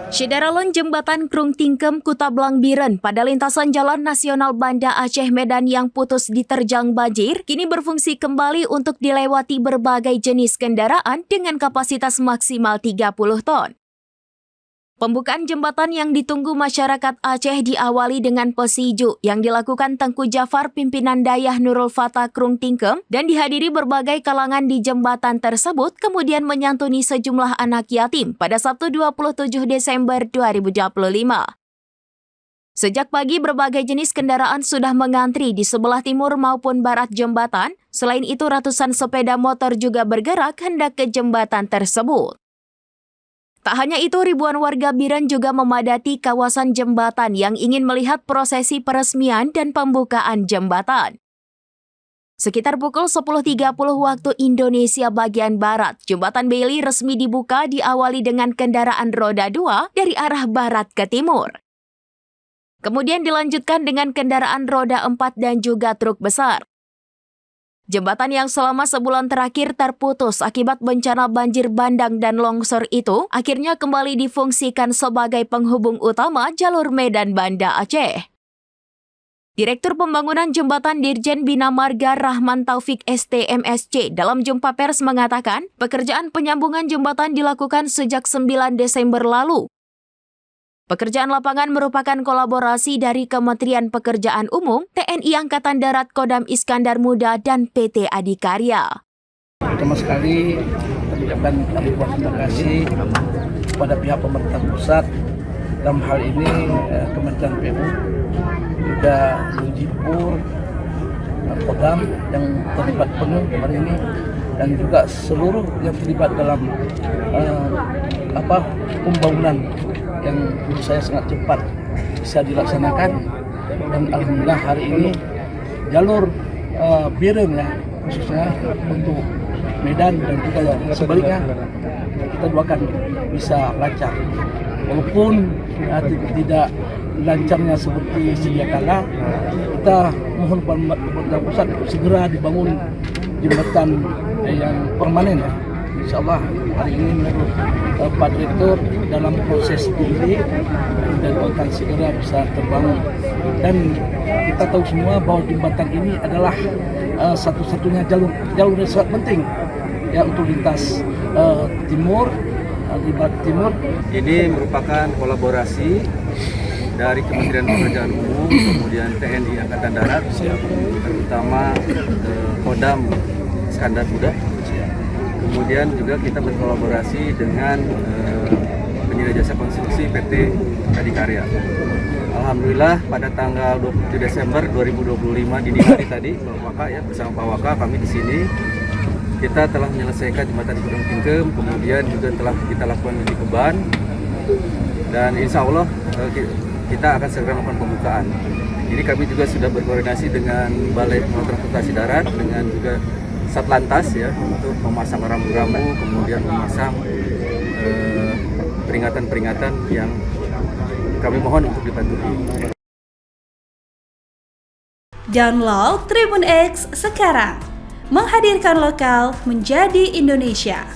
Syederalon Jembatan Krung Tingkem, Kuta Blangbiren pada lintasan Jalan Nasional Banda Aceh Medan yang putus diterjang banjir, kini berfungsi kembali untuk dilewati berbagai jenis kendaraan dengan kapasitas maksimal 30 ton. Pembukaan jembatan yang ditunggu masyarakat Aceh diawali dengan pesiju yang dilakukan Tengku Jafar pimpinan Dayah Nurul Fatah Krung Tingkem dan dihadiri berbagai kalangan di jembatan tersebut, kemudian menyantuni sejumlah anak yatim pada Sabtu 27 Desember 2025. Sejak pagi berbagai jenis kendaraan sudah mengantri di sebelah timur maupun barat jembatan. Selain itu ratusan sepeda motor juga bergerak hendak ke jembatan tersebut. Tak hanya itu, ribuan warga Biren juga memadati kawasan jembatan yang ingin melihat prosesi peresmian dan pembukaan jembatan. Sekitar pukul 10.30 waktu Indonesia bagian Barat, Jembatan Bailey resmi dibuka diawali dengan kendaraan roda 2 dari arah barat ke timur. Kemudian dilanjutkan dengan kendaraan roda 4 dan juga truk besar. Jembatan yang selama sebulan terakhir terputus akibat bencana banjir bandang dan longsor itu akhirnya kembali difungsikan sebagai penghubung utama jalur Medan Banda Aceh. Direktur Pembangunan Jembatan Dirjen Bina Marga Rahman Taufik STMSC dalam jumpa pers mengatakan pekerjaan penyambungan jembatan dilakukan sejak 9 Desember lalu. Pekerjaan lapangan merupakan kolaborasi dari Kementerian Pekerjaan Umum, TNI Angkatan Darat Kodam Iskandar Muda, dan PT Adikarya. Pertama sekali, kami ucapkan ribuan terima kasih kepada pihak pemerintah pusat, dalam hal ini Kementerian PU, juga Jipur, Kodam yang terlibat penuh hari ini, dan juga seluruh yang terlibat dalam pembangunan yang menurut saya sangat cepat bisa dilaksanakan. Dan alhamdulillah hari ini jalur Biren ya, khususnya untuk Medan dan juga sebaliknya, kita doakan bisa lancar. Walaupun tidak lancarnya seperti sedia kala, kita mohon pemerintah pusat segera dibangun jembatan yang permanen ya. Insyaallah hari ini menurut Pak Direktur dalam proses ini dan akan segera bisa terbangun. Dan kita tahu semua bahwa jembatan ini adalah satu-satunya jalur yang sangat penting ya untuk lintas timur, di barat timur. Ini merupakan kolaborasi dari Kementerian Pekerjaan Umum, kemudian TNI Angkatan Darat, terutama Kodam Iskandar Muda. Kemudian juga kita berkolaborasi dengan penyedia jasa konstruksi PT Adikarya. Alhamdulillah pada tanggal 27 Desember 2025 dini hari tadi bersama Pak Waka kami di sini kita telah menyelesaikan jembatan Krung Tingkem, kemudian juga telah kita lakukan uji beban dan insya Allah kita akan segera melakukan pembukaan. Ini kami juga sudah berkoordinasi dengan Balai Pengelola Transportasi Darat dengan juga Satlantas ya untuk memasang rambu-rambu, kemudian memasang peringatan-peringatan yang kami mohon untuk dipatuhi. Download Tribun X sekarang, menghadirkan lokal menjadi Indonesia.